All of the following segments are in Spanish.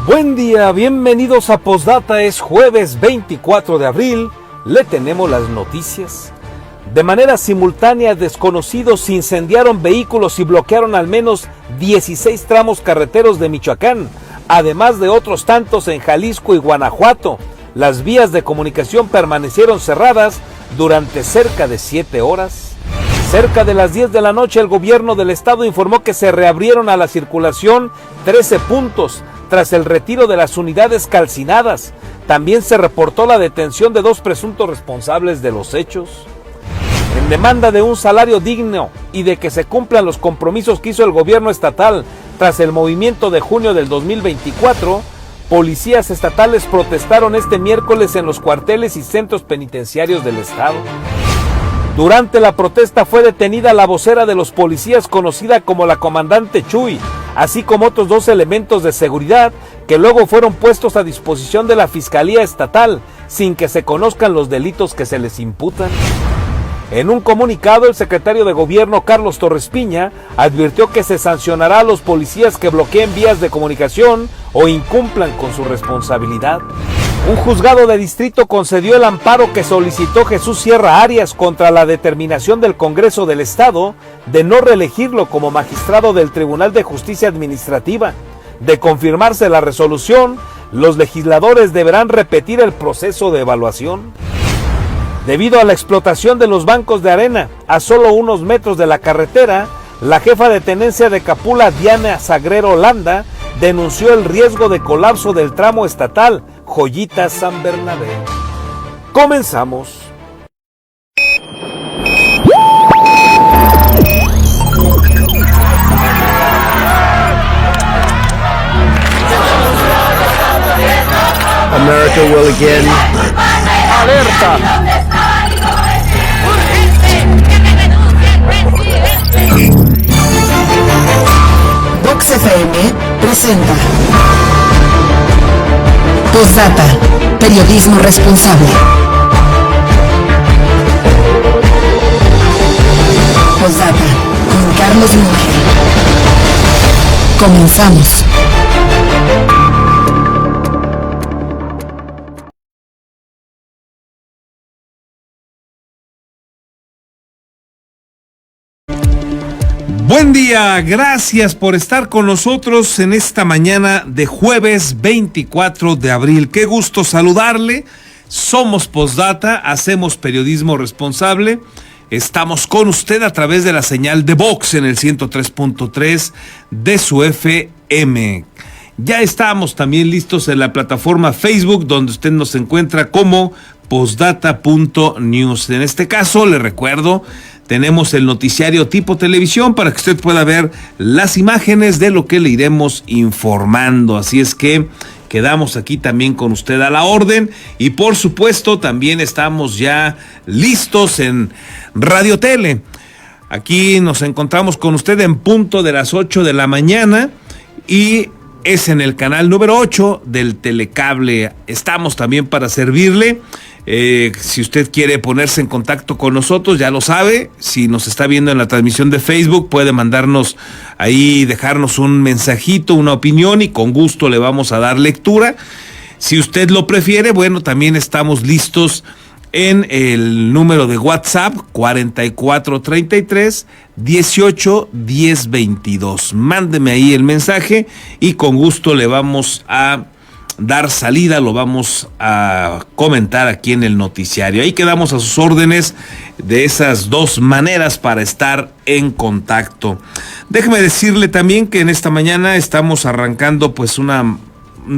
Buen día, bienvenidos a Postdata. Es jueves 24 de abril, le tenemos las noticias. De manera simultánea, desconocidos incendiaron vehículos y bloquearon al menos 16 tramos carreteros de Michoacán, además de otros tantos en Jalisco y Guanajuato. Las vías de comunicación permanecieron cerradas durante cerca de 7 horas. Cerca de las 10 de la noche, el gobierno del estado informó que se reabrieron a la circulación 13 puntos tras el retiro de las unidades calcinadas. También se reportó la detención de 2 presuntos responsables de los hechos. En demanda de un salario digno y de que se cumplan los compromisos que hizo el gobierno estatal tras el movimiento de junio del 2024, policías estatales protestaron este miércoles en los cuarteles y centros penitenciarios del estado. Durante la protesta fue detenida la vocera de los policías, conocida como la comandante Chuy, así como otros 2 elementos de seguridad que luego fueron puestos a disposición de la Fiscalía Estatal sin que se conozcan los delitos que se les imputan. En un comunicado, el secretario de Gobierno, Carlos Torres Piña, advirtió que se sancionará a los policías que bloqueen vías de comunicación o incumplan con su responsabilidad. Un juzgado de distrito concedió el amparo que solicitó Jesús Sierra Arias contra la determinación del Congreso del Estado de no reelegirlo como magistrado del Tribunal de Justicia Administrativa. De confirmarse la resolución, los legisladores deberán repetir el proceso de evaluación. Debido a la explotación de los bancos de arena a solo unos metros de la carretera, la jefa de tenencia de Capula, Diana Sagrero Landa, denunció el riesgo de colapso del tramo estatal Joyita-San Bernabé. Comenzamos. America will again. ¡Alerta! Vox FM presenta Postdata, periodismo responsable. Postdata con Carlos Monge. Comenzamos. Buen día, gracias por estar con nosotros en esta mañana de jueves 24 de abril. Qué gusto saludarle. Somos Postdata, hacemos periodismo responsable. Estamos con usted a través de la señal de Vox en el 103.3 de su FM. Ya estamos también listos en la plataforma Facebook, donde usted nos encuentra como postdata.news. En este caso, le recuerdo, tenemos el noticiario tipo televisión para que usted pueda ver las imágenes de lo que le iremos informando. Así es que quedamos aquí también con usted a la orden. Y por supuesto también estamos ya listos en Radio Tele. Aquí nos encontramos con usted en punto de las 8 de la mañana y es en el canal número 8 del Telecable. Estamos también para servirle. Si usted quiere ponerse en contacto con nosotros, ya lo sabe. Si nos está viendo en la transmisión de Facebook, puede mandarnos ahí, dejarnos un mensajito, una opinión, y con gusto le vamos a dar lectura. Si usted lo prefiere, bueno, también estamos listos en el número de WhatsApp 4433 18 10 22. Mándeme ahí el mensaje y con gusto le vamos a dar salida, lo vamos a comentar aquí en el noticiario. Ahí quedamos a sus órdenes de esas 2 maneras para estar en contacto. Déjeme decirle también que en esta mañana estamos arrancando pues un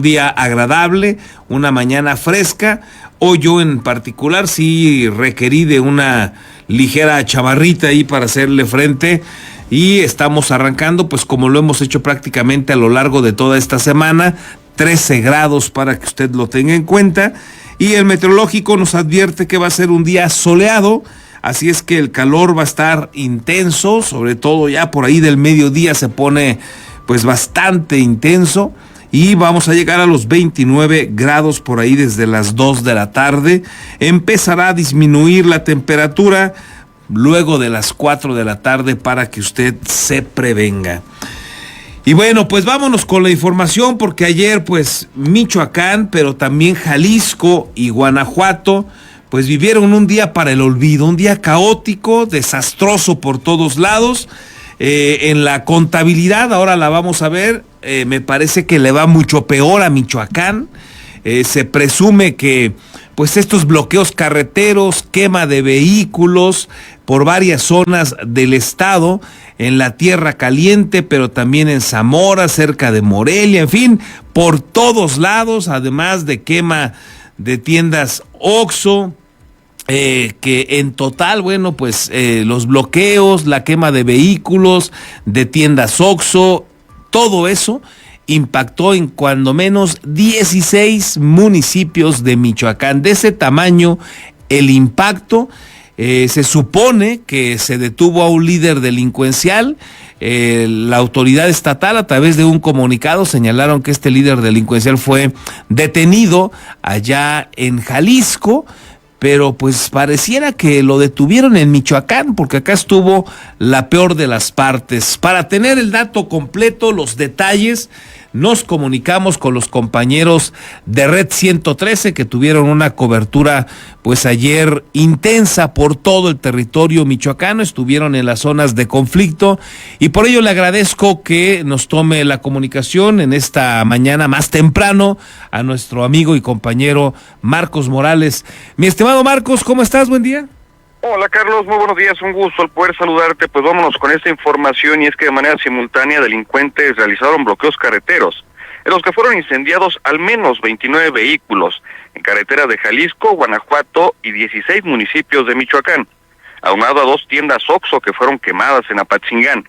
día agradable, una mañana fresca. Hoy yo en particular sí requerí de una ligera chamarrita ahí para hacerle frente. Y estamos arrancando pues como lo hemos hecho prácticamente a lo largo de toda esta semana, 13 grados para que usted lo tenga en cuenta. Y el meteorológico nos advierte que va a ser un día soleado, así es que el calor va a estar intenso, sobre todo ya por ahí del mediodía se pone pues bastante intenso. Y vamos a llegar a los 29 grados por ahí desde las 2 de la tarde. Empezará a disminuir la temperatura luego de las 4 de la tarde para que usted se prevenga. Y bueno, pues vámonos con la información porque ayer pues Michoacán, pero también Jalisco y Guanajuato pues vivieron un día para el olvido, un día caótico, desastroso por todos lados. En la contabilidad, ahora la vamos a ver, me parece que le va mucho peor a Michoacán. Se presume que pues estos bloqueos carreteros, quema de vehículos por varias zonas del estado, en la Tierra Caliente, pero también en Zamora, cerca de Morelia, en fin, por todos lados, además de quema de tiendas Oxxo, que en total, bueno, pues los bloqueos, la quema de vehículos, de tiendas Oxxo, todo eso impactó en cuando menos 16 municipios de Michoacán. De ese tamaño el impacto. Se supone que se detuvo a un líder delincuencial. La autoridad estatal, a través de un comunicado, señalaron que este líder delincuencial fue detenido allá en Jalisco, pero pues pareciera que lo detuvieron en Michoacán, porque acá estuvo la peor de las partes. Para tener el dato completo, los detalles, nos comunicamos con los compañeros de Red 113 que tuvieron una cobertura pues ayer intensa por todo el territorio michoacano, estuvieron en las zonas de conflicto y por ello le agradezco que nos tome la comunicación en esta mañana más temprano a nuestro amigo y compañero Marcos Morales. Mi estimado Marcos, ¿cómo estás? Buen día. Hola Carlos, muy buenos días, un gusto el poder saludarte. Pues vámonos con esta información, y es que de manera simultánea delincuentes realizaron bloqueos carreteros, en los que fueron incendiados al menos 29 vehículos en carreteras de Jalisco, Guanajuato y 16 municipios de Michoacán, aunado a 2 tiendas Oxxo que fueron quemadas en Apatzingán.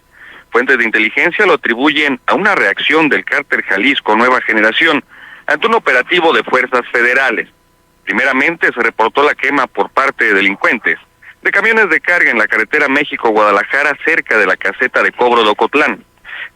Fuentes de inteligencia lo atribuyen a una reacción del cártel Jalisco Nueva Generación ante un operativo de fuerzas federales. Primeramente se reportó la quema por parte de delincuentes de camiones de carga en la carretera México-Guadalajara cerca de la caseta de cobro de Ocotlán,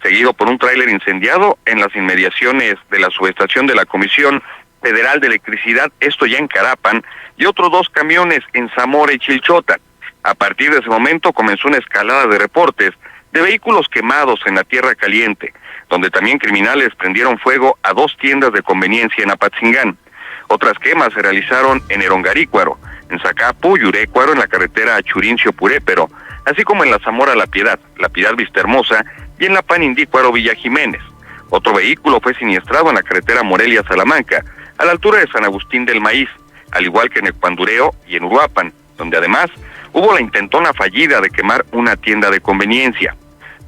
seguido por un tráiler incendiado en las inmediaciones de la subestación de la Comisión Federal de Electricidad, esto ya en Carapan, y otros 2 camiones en Zamora y Chilchota. A partir de ese momento comenzó una escalada de reportes de vehículos quemados en la Tierra Caliente, donde también criminales prendieron fuego a 2 tiendas de conveniencia en Apatzingán. Otras quemas se realizaron en Erongarícuaro, en Zacapu, Yurécuaro, en la carretera Churincio-Purépero, así como en la Zamora La Piedad Vistahermosa y en la Panindícuaro Villa Jiménez. Otro vehículo fue siniestrado en la carretera Morelia-Salamanca, a la altura de San Agustín del Maíz, al igual que en Ecuandureo y en Uruapan, donde además hubo la intentona fallida de quemar una tienda de conveniencia.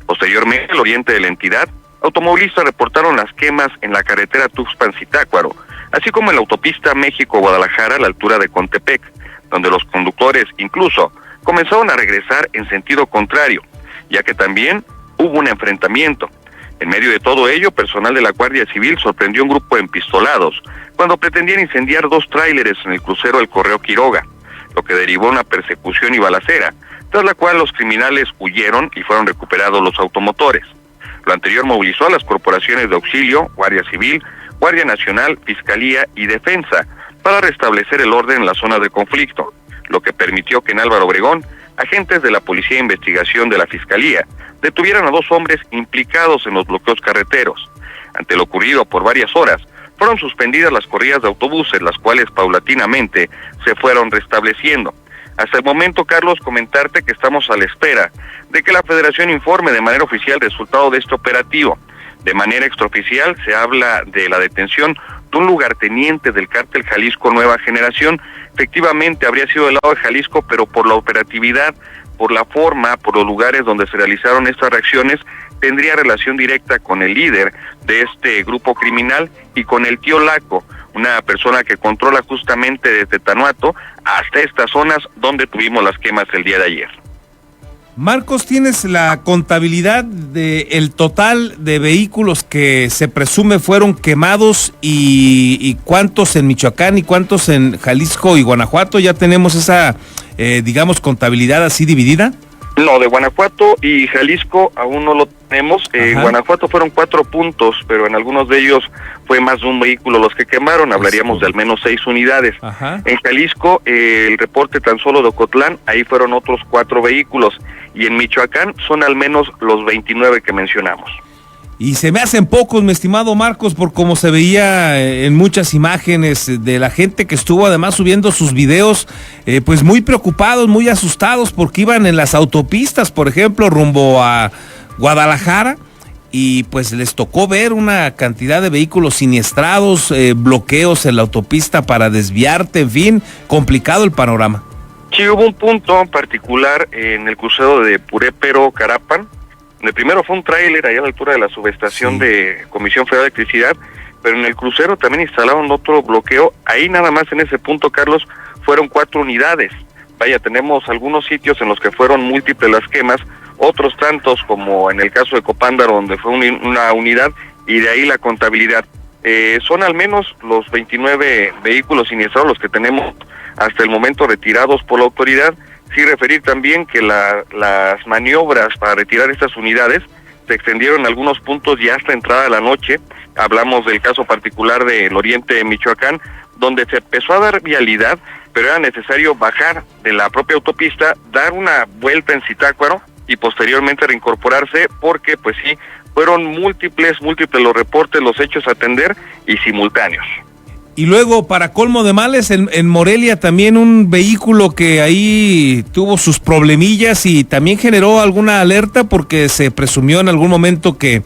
Posteriormente, al oriente de la entidad, automovilistas reportaron las quemas en la carretera Tuxpan-Zitácuaro, así como en la autopista México-Guadalajara a la altura de Contepec, donde los conductores incluso comenzaron a regresar en sentido contrario, ya que también hubo un enfrentamiento. En medio de todo ello, personal de la Guardia Civil sorprendió un grupo de empistolados cuando pretendían incendiar 2 tráileres en el crucero del Correo Quiroga, lo que derivó en una persecución y balacera, tras la cual los criminales huyeron y fueron recuperados los automotores. Lo anterior movilizó a las corporaciones de auxilio, Guardia Civil, Guardia Nacional, Fiscalía y Defensa para restablecer el orden en la zona de conflicto, lo que permitió que en Álvaro Obregón, agentes de la Policía de Investigación de la Fiscalía detuvieran a 2 hombres implicados en los bloqueos carreteros. Ante lo ocurrido por varias horas, fueron suspendidas las corridas de autobuses, las cuales paulatinamente se fueron restableciendo. Hasta el momento, Carlos, comentarte que estamos a la espera de que la Federación informe de manera oficial el resultado de este operativo. De manera extraoficial se habla de la detención de un lugarteniente del cártel Jalisco Nueva Generación. Efectivamente habría sido del lado de Jalisco, pero por la operatividad, por la forma, por los lugares donde se realizaron estas reacciones, tendría relación directa con el líder de este grupo criminal y con el tío Laco, una persona que controla justamente desde Tanuato hasta estas zonas donde tuvimos las quemas el día de ayer. Marcos, ¿tienes la contabilidad del total de vehículos que se presume fueron quemados y cuántos en Michoacán y cuántos en Jalisco y Guanajuato? ¿Ya tenemos esa, contabilidad así dividida? No, de Guanajuato y Jalisco aún no lo tenemos. En Guanajuato fueron 4 puntos, pero en algunos de ellos fue más de un vehículo los que quemaron. Hablaríamos de al menos 6 unidades. En Jalisco, el reporte tan solo de Ocotlán, ahí fueron otros 4 vehículos. Y en Michoacán son al menos los 29 que mencionamos. Y se me hacen pocos, mi estimado Marcos, por cómo se veía en muchas imágenes de la gente que estuvo además subiendo sus videos, pues muy preocupados, muy asustados, porque iban en las autopistas, por ejemplo, rumbo a Guadalajara, y pues les tocó ver una cantidad de vehículos siniestrados, bloqueos en la autopista para desviarte, en fin, complicado el panorama. Sí, hubo un punto en particular en el crucero de Purépero-Carapan, donde primero fue un tráiler allá a la altura de la subestación de Comisión Federal de Electricidad, pero en el crucero también instalaron otro bloqueo. Ahí nada más en ese punto, Carlos, fueron 4 unidades. Vaya, tenemos algunos sitios en los que fueron múltiples las quemas, otros tantos como en el caso de Copándaro, donde fue una unidad, y de ahí la contabilidad. Son al menos los 29 vehículos siniestrados los que tenemos hasta el momento retirados por la autoridad. Sí referir también que las maniobras para retirar estas unidades se extendieron en algunos puntos ya hasta entrada de la noche. Hablamos del caso particular del oriente de Michoacán, donde se empezó a dar vialidad, pero era necesario bajar de la propia autopista, dar una vuelta en Zitácuaro y posteriormente reincorporarse, porque pues sí, fueron múltiples los reportes, los hechos a atender y simultáneos. Y luego, para colmo de males, en Morelia también un vehículo que ahí tuvo sus problemillas y también generó alguna alerta porque se presumió en algún momento que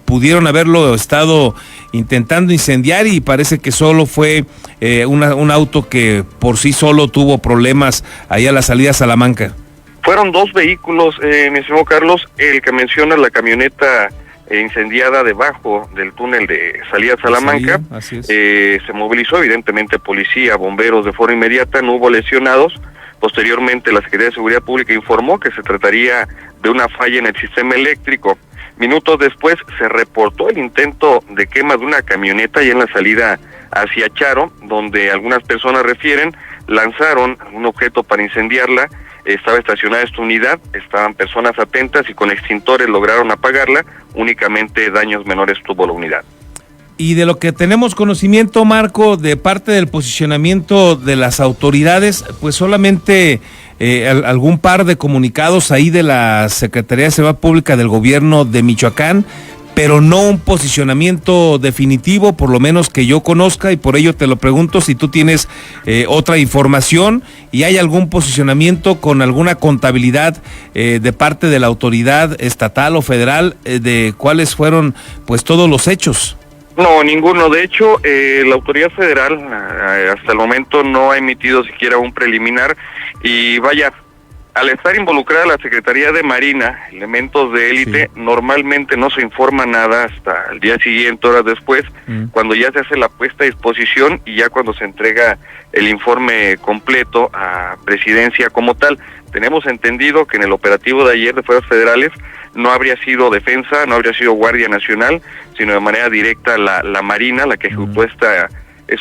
pudieron haberlo estado intentando incendiar, y parece que solo fue un auto que por sí solo tuvo problemas ahí a la salida a Salamanca. Fueron 2 vehículos, mi estimado Carlos, el que menciona la camioneta incendiada debajo del túnel de salida a Salamanca. Así es. Se movilizó evidentemente policía, bomberos de forma inmediata, no hubo lesionados. Posteriormente la Secretaría de Seguridad Pública informó que se trataría de una falla en el sistema eléctrico. Minutos después se reportó el intento de quema de una camioneta y en la salida hacia Charo, donde algunas personas refieren lanzaron un objeto para incendiarla. Estaba estacionada esta unidad, estaban personas atentas y con extintores lograron apagarla. Únicamente daños menores tuvo la unidad. Y de lo que tenemos conocimiento, Marco, de parte del posicionamiento de las autoridades, pues solamente algún par de comunicados ahí de la Secretaría de Seguridad Pública del Gobierno de Michoacán, pero no un posicionamiento definitivo, por lo menos que yo conozca, y por ello te lo pregunto si tú tienes otra información y hay algún posicionamiento con alguna contabilidad de parte de la autoridad estatal o federal de cuáles fueron pues todos los hechos. No, ninguno. De hecho, la autoridad federal hasta el momento no ha emitido siquiera un preliminar, y vaya, al estar involucrada la Secretaría de Marina, elementos de élite, normalmente no se informa nada hasta el día siguiente, horas después, cuando ya se hace la puesta a disposición y ya cuando se entrega el informe completo a Presidencia como tal. Tenemos entendido que en el operativo de ayer de Fuerzas Federales no habría sido Defensa, no habría sido Guardia Nacional, sino de manera directa la Marina la que ejecutó esta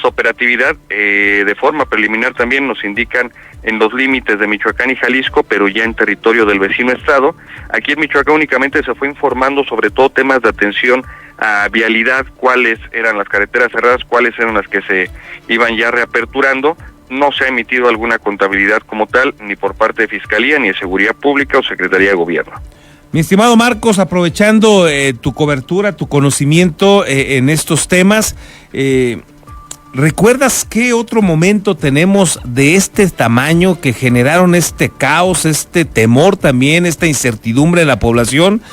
operatividad. De forma preliminar también nos indican en los límites de Michoacán y Jalisco, pero ya en territorio del vecino estado. Aquí en Michoacán únicamente se fue informando sobre todo temas de atención a vialidad, cuáles eran las carreteras cerradas, cuáles eran las que se iban ya reaperturando. No se ha emitido alguna contabilidad como tal, ni por parte de Fiscalía, ni de Seguridad Pública o Secretaría de Gobierno. Mi estimado Marcos, aprovechando tu cobertura, tu conocimiento en estos temas, ¿recuerdas qué otro momento tenemos de este tamaño que generaron este caos, este temor también, esta incertidumbre en la población?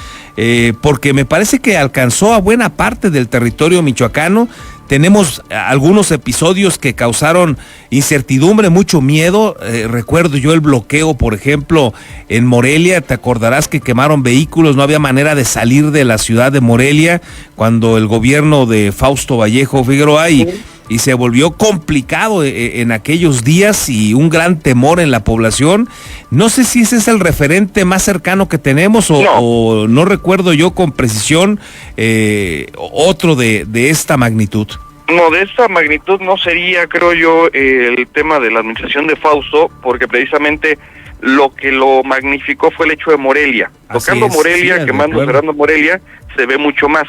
Porque me parece que alcanzó a buena parte del territorio michoacano. Tenemos algunos episodios que causaron incertidumbre, mucho miedo. Recuerdo yo el bloqueo, por ejemplo, en Morelia. Te acordarás que quemaron vehículos, no había manera de salir de la ciudad de Morelia cuando el gobierno de Fausto Vallejo Figueroa y se volvió complicado en aquellos días y un gran temor en la población. No sé si ese es el referente más cercano que tenemos o no recuerdo yo con precisión otro de esta magnitud. No, de esta magnitud no sería, creo yo, el tema de la administración de Fausto, porque precisamente lo que lo magnificó fue el hecho de Morelia. Tocando Morelia, quemando, cerrando Morelia, se ve mucho más.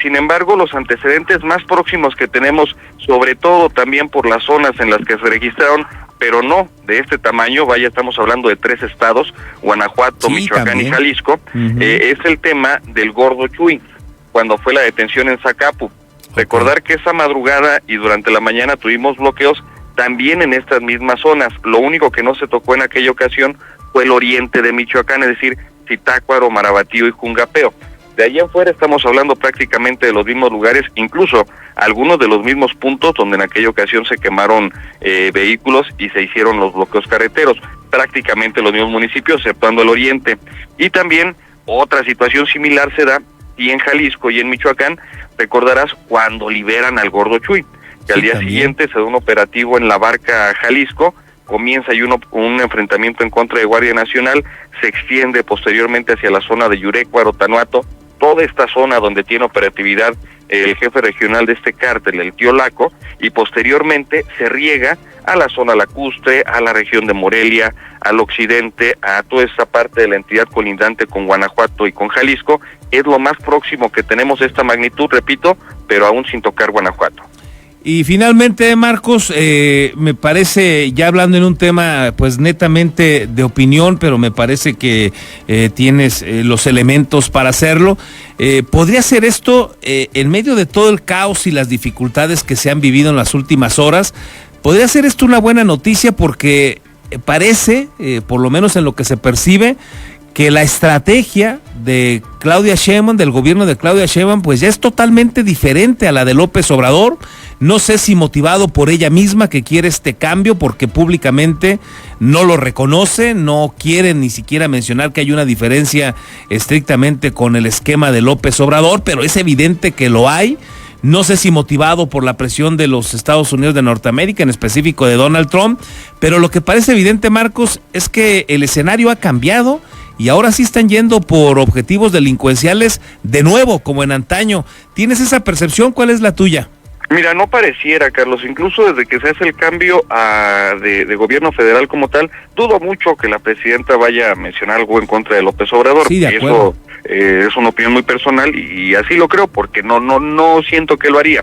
Sin embargo, los antecedentes más próximos que tenemos, sobre todo también por las zonas en las que se registraron, pero no de este tamaño, vaya, estamos hablando de 3 estados, Guanajuato, Michoacán también, y Jalisco, es el tema del Gordo Chuy. cuando fue la detención en Zacapu. Recordar que esa madrugada y durante la mañana tuvimos bloqueos también en estas mismas zonas. Lo único que no se tocó en aquella ocasión fue el oriente de Michoacán, es decir, Zitácuaro, Marabatío y Jungapeo. De ahí en fuera estamos hablando prácticamente de los mismos lugares, incluso algunos de los mismos puntos donde en aquella ocasión se quemaron vehículos y se hicieron los bloqueos carreteros, prácticamente los mismos municipios, exceptuando el oriente. Y también otra situación similar se da y en Jalisco y en Michoacán, recordarás cuando liberan al Gordo Chuy, que al día siguiente se da un operativo en la Barca, Jalisco, comienza ahí un enfrentamiento en contra de Guardia Nacional, se extiende posteriormente hacia la zona de Yurecuaro, Tanuato, toda esta zona donde tiene operatividad el jefe regional de este cártel, el Tío Laco, y posteriormente se riega a la zona lacustre, a la región de Morelia, al occidente, a toda esta parte de la entidad colindante con Guanajuato y con Jalisco. Es lo más próximo que tenemos de esta magnitud, repito, pero aún sin tocar Guanajuato. Y finalmente, Marcos, me parece, ya hablando en un tema pues netamente de opinión, pero me parece que tienes los elementos para hacerlo, ¿podría ser esto, en medio de todo el caos y las dificultades que se han vivido en las últimas horas, podría ser esto una buena noticia? Porque parece, por lo menos en lo que se percibe, que la estrategia de Claudia Sheinbaum, del gobierno de Claudia Sheinbaum, pues ya es totalmente diferente a la de López Obrador. No sé si motivado por ella misma, que quiere este cambio, porque públicamente no lo reconoce, no quiere ni siquiera mencionar que hay una diferencia estrictamente con el esquema de López Obrador, pero es evidente que lo hay. No sé si motivado por la presión de los Estados Unidos de Norteamérica, en específico de Donald Trump, pero lo que parece evidente, Marcos, es que el escenario ha cambiado y ahora sí están yendo por objetivos delincuenciales de nuevo, como en antaño. ¿Tienes esa percepción? ¿Cuál es la tuya? Mira, no pareciera, Carlos, incluso desde que se hace el cambio de gobierno federal como tal, dudo mucho que la presidenta vaya a mencionar algo en contra de López Obrador. Sí, de acuerdo. Eso es una opinión muy personal y así lo creo, porque no siento que lo haría.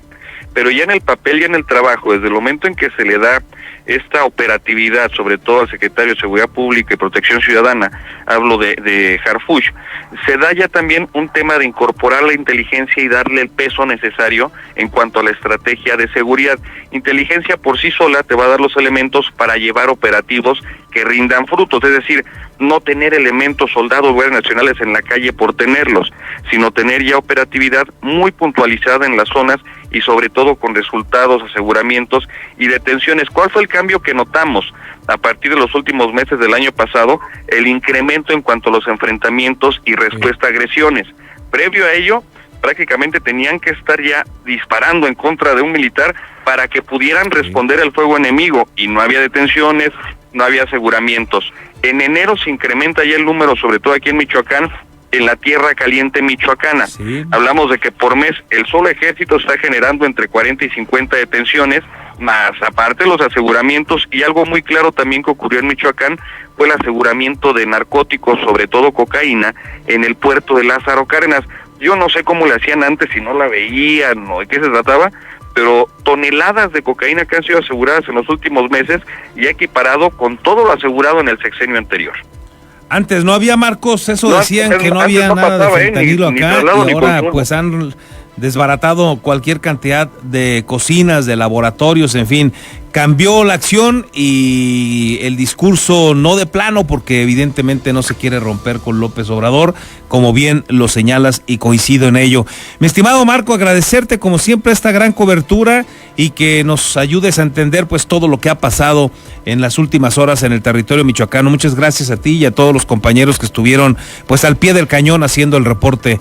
Pero ya en el papel y en el trabajo, desde el momento en que se le da esta operatividad, sobre todo al secretario de Seguridad Pública y Protección Ciudadana, hablo de Harfuch, se da ya también un tema de incorporar la inteligencia y darle el peso necesario en cuanto a la estrategia de seguridad. Inteligencia por sí sola te va a dar los elementos para llevar operativos que rindan frutos, es decir, no tener elementos, soldados, guardias nacionales en la calle por tenerlos, sino tener ya operatividad muy puntualizada en las zonas y sobre todo con resultados, aseguramientos y detenciones. ¿Cuál fue el cambio que notamos a partir de los últimos meses del año pasado? El incremento en cuanto a los enfrentamientos y respuesta a agresiones. Previo a ello, prácticamente tenían que estar ya disparando en contra de un militar para que pudieran responder al fuego enemigo, y no había detenciones, no había aseguramientos. En enero se incrementa ya el número, sobre todo aquí en Michoacán, en la Tierra Caliente michoacana. Sí. Hablamos de que por mes el solo ejército está generando entre 40 y 50 detenciones, más aparte los aseguramientos, y algo muy claro también que ocurrió en Michoacán fue el aseguramiento de narcóticos, sobre todo cocaína, en el puerto de Lázaro Cárdenas. Yo no sé cómo le hacían antes, si no la veían o de qué se trataba, pero toneladas de cocaína que han sido aseguradas en los últimos meses y equiparado con todo lo asegurado en el sexenio anterior. Antes no había, Marcos, eso decían que no había nada de fentanilo acá, y ahora pues han desbaratado cualquier cantidad de cocinas, de laboratorios, en fin. Cambió la acción y el discurso no de plano, porque evidentemente no se quiere romper con López Obrador, como bien lo señalas y coincido en ello. Mi estimado Marco, agradecerte como siempre esta gran cobertura y que nos ayudes a entender pues todo lo que ha pasado en las últimas horas en el territorio michoacano. Muchas gracias a ti y a todos los compañeros que estuvieron pues al pie del cañón haciendo el reporte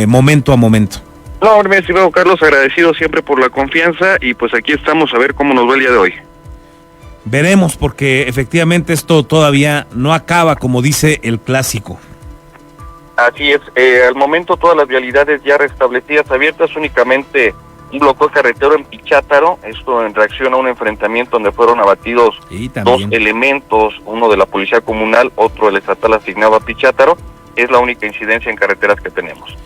momento a momento. No, mi estimado Carlos, agradecido siempre por la confianza y pues aquí estamos a ver cómo nos va el día de hoy. Veremos, porque efectivamente esto todavía no acaba, como dice el clásico. Así es, al momento todas las vialidades ya restablecidas, abiertas, únicamente un bloqueo carretero en Pichátaro, esto en reacción a un enfrentamiento donde fueron abatidos dos elementos, uno de la policía comunal, otro del estatal asignado a Pichátaro. Es la única incidencia en carreteras que tenemos.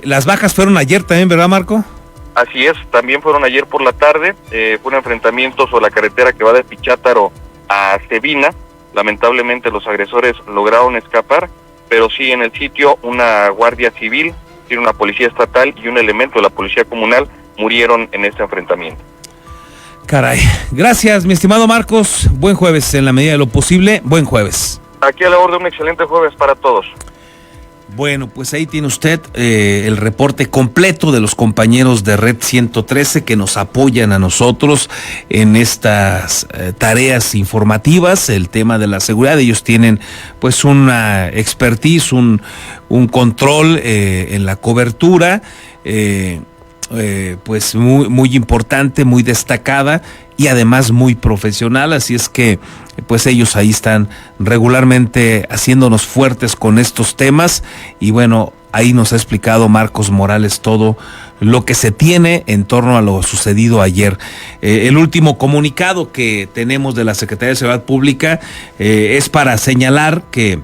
Las bajas fueron ayer también, ¿verdad, Marco? Así es, también fueron ayer por la tarde, fue un enfrentamiento sobre la carretera que va de Pichátaro a Cebina. Lamentablemente los agresores lograron escapar, pero sí en el sitio una guardia civil decir, una policía estatal y un elemento de la policía comunal murieron en este enfrentamiento. Caray, gracias mi estimado Marcos, buen jueves en la medida de lo posible, buen jueves. Aquí a la orden, un excelente jueves para todos. Bueno, pues ahí tiene usted el reporte completo de los compañeros de Red 113 que nos apoyan a nosotros en estas tareas informativas, el tema de la seguridad. Ellos tienen pues una expertise, un control en la cobertura, pues muy importante, muy destacada y además muy profesional, así es que pues ellos ahí están regularmente haciéndonos fuertes con estos temas y bueno, ahí nos ha explicado Marcos Morales todo lo que se tiene en torno a lo sucedido ayer. El último comunicado que tenemos de la Secretaría de Seguridad Pública es para señalar que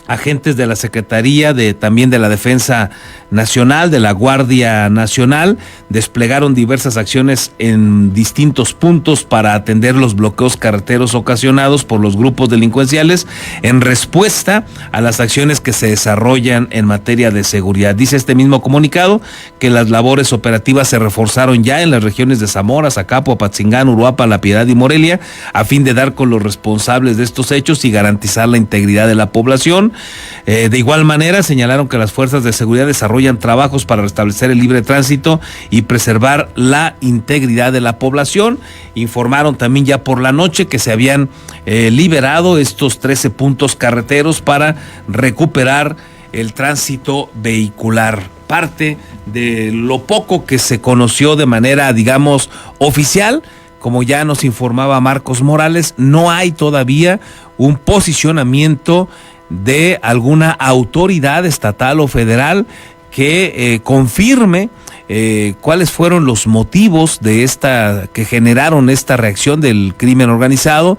agentes de la Secretaría también de la Defensa Nacional, de la Guardia Nacional, desplegaron diversas acciones en distintos puntos para atender los bloqueos carreteros ocasionados por los grupos delincuenciales en respuesta a las acciones que se desarrollan en materia de seguridad. Dice este mismo comunicado que las labores operativas se reforzaron ya en las regiones de Zamora, Zacapo, Apatzingán, Uruapan, La Piedad y Morelia, a fin de dar con los responsables de estos hechos y garantizar la integridad de la población. De igual manera, señalaron que las fuerzas de seguridad desarrollan trabajos para restablecer el libre tránsito y preservar la integridad de la población. Informaron también ya por la noche que se habían liberado estos 13 puntos carreteros para recuperar el tránsito vehicular. Parte de lo poco que se conoció de manera, digamos, oficial. Como ya nos informaba Marcos Morales, no hay todavía un posicionamiento de alguna autoridad estatal o federal que confirme cuáles fueron los motivos de que generaron esta reacción del crimen organizado.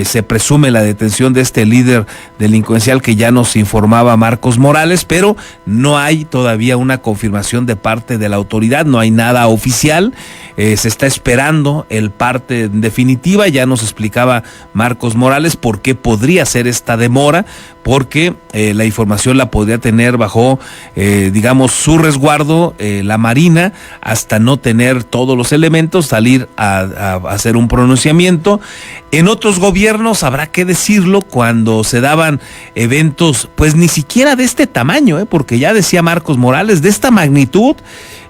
Se presume la detención de este líder delincuencial que ya nos informaba Marcos Morales, pero no hay todavía una confirmación de parte de la autoridad, no hay nada oficial. Se está esperando el parte definitiva. Ya nos explicaba Marcos Morales por qué podría ser esta demora, porque la información la podría tener bajo, digamos, su resguardo la Marina, hasta no tener todos los elementos, salir a hacer un pronunciamiento. En otros gobiernos, habrá que decirlo, cuando se daban eventos, pues ni siquiera de este tamaño, porque ya decía Marcos Morales, de esta magnitud,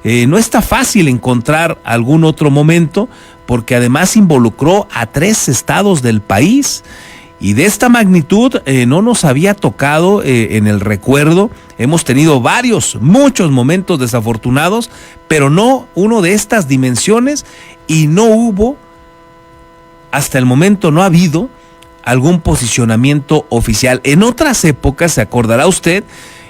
no está fácil encontrar algún otro momento, porque además involucró a 3 estados del país. Y de esta magnitud no nos había tocado en el recuerdo. Hemos tenido muchos momentos desafortunados, pero no uno de estas dimensiones, y no hubo, hasta el momento no ha habido algún posicionamiento oficial. En otras épocas, se acordará usted,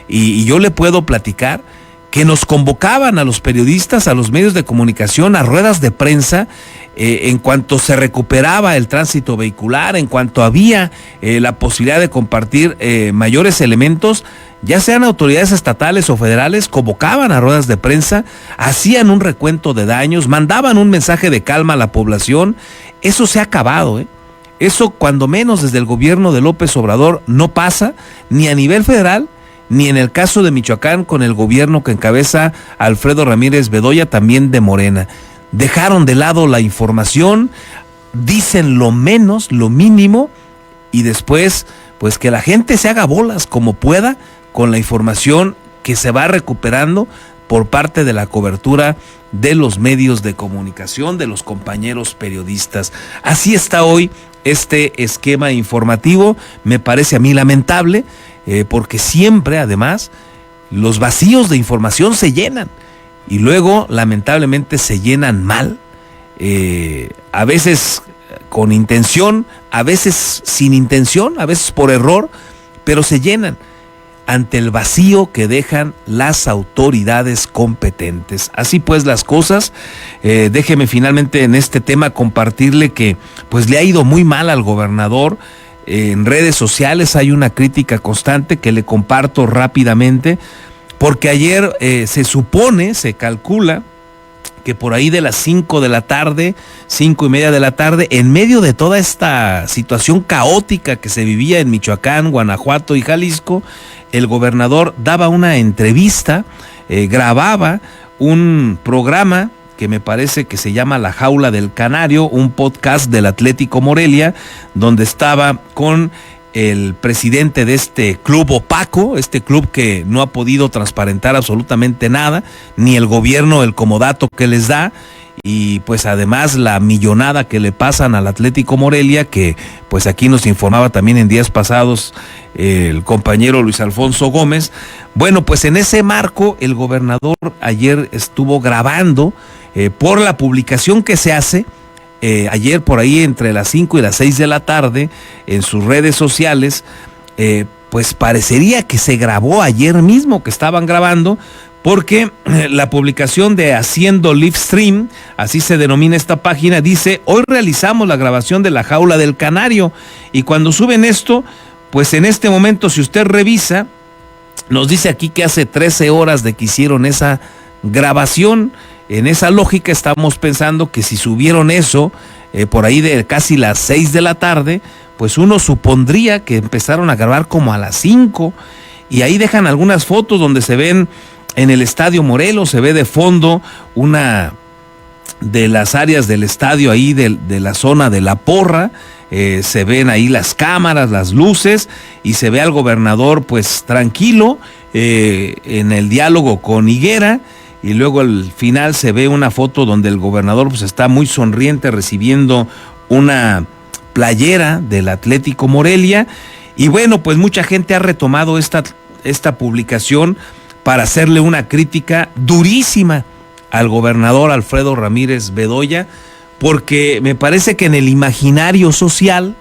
y yo le puedo platicar, que nos convocaban a los periodistas, a los medios de comunicación, a ruedas de prensa, en cuanto se recuperaba el tránsito vehicular, en cuanto había la posibilidad de compartir mayores elementos, ya sean autoridades estatales o federales, convocaban a ruedas de prensa, hacían un recuento de daños, mandaban un mensaje de calma a la población. Eso se ha acabado, Eso, cuando menos desde el gobierno de López Obrador, no pasa, ni a nivel federal, ni en el caso de Michoacán con el gobierno que encabeza Alfredo Ramírez Bedoya, también de Morena. Dejaron de lado la información, dicen lo menos, lo mínimo, y después, pues que la gente se haga bolas como pueda con la información que se va recuperando por parte de la cobertura de los medios de comunicación, de los compañeros periodistas. Así está hoy este esquema informativo. Me parece a mí lamentable, porque siempre, además, los vacíos de información se llenan y luego, lamentablemente, se llenan mal, a veces con intención, a veces sin intención, a veces por error, pero se llenan ante el vacío que dejan las autoridades competentes. Así pues las cosas. Déjeme finalmente en este tema compartirle que pues le ha ido muy mal al gobernador. En redes sociales hay una crítica constante que le comparto rápidamente, porque ayer se calcula que por ahí de las 5 de la tarde, 5:30 de la tarde, en medio de toda esta situación caótica que se vivía en Michoacán, Guanajuato y Jalisco, el gobernador daba una entrevista grababa un programa que me parece que se llama La Jaula del Canario, un podcast del Atlético Morelia, donde estaba con el presidente de este club opaco, este club que no ha podido transparentar absolutamente nada, ni el gobierno el comodato que les da, y pues además la millonada que le pasan al Atlético Morelia, que pues aquí nos informaba también en días pasados el compañero Luis Alfonso Gómez. Bueno, pues en ese marco el gobernador ayer estuvo grabando por la publicación que se hace ayer por ahí entre las 5 y las 6 de la tarde en sus redes sociales. Pues parecería que se grabó ayer mismo, que estaban grabando, porque la publicación de Haciendo Live Stream, así se denomina esta página, dice: hoy realizamos la grabación de La Jaula del Canario. Y cuando suben esto, pues en este momento, si usted revisa, nos dice aquí que hace 13 horas de que hicieron esa grabación. En esa lógica estamos pensando que si subieron eso por ahí de casi las 6 de la tarde, pues uno supondría que empezaron a grabar como a las 5, y ahí dejan algunas fotos donde se ven en el Estadio Morelos, se ve de fondo una de las áreas del estadio ahí de la zona de La Porra, se ven ahí las cámaras, las luces, y se ve al gobernador pues tranquilo en el diálogo con Higuera. Y luego al final se ve una foto donde el gobernador pues está muy sonriente recibiendo una playera del Atlético Morelia. Y bueno, pues mucha gente ha retomado esta publicación para hacerle una crítica durísima al gobernador Alfredo Ramírez Bedoya, porque me parece que en el imaginario social,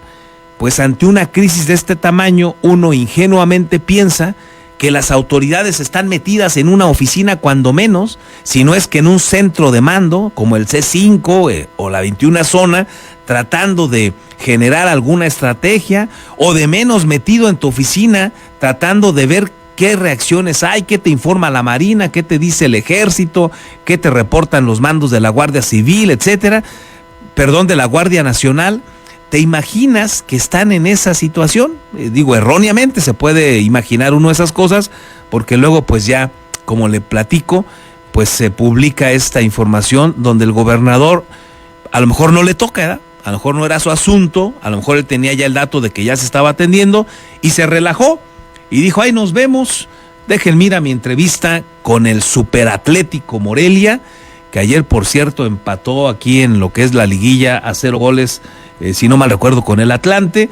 pues ante una crisis de este tamaño, uno ingenuamente piensa que las autoridades están metidas en una oficina cuando menos, si no es que en un centro de mando, como el C5 o la 21 zona, tratando de generar alguna estrategia, o de menos metido en tu oficina, tratando de ver qué reacciones hay, qué te informa la Marina, qué te dice el Ejército, qué te reportan los mandos de la Guardia Civil, etcétera, de la Guardia Nacional. ¿Te imaginas que están en esa situación? Digo, erróneamente se puede imaginar uno esas cosas, porque luego pues ya, como le platico, pues se publica esta información donde el gobernador a lo mejor no le toca, ¿verdad? A lo mejor no era su asunto, a lo mejor él tenía ya el dato de que ya se estaba atendiendo y se relajó y dijo: ay, nos vemos, dejen mira mi entrevista con el Superatlético Morelia, que ayer por cierto empató aquí en lo que es la liguilla a 0 goles, si no mal recuerdo, con el Atlante,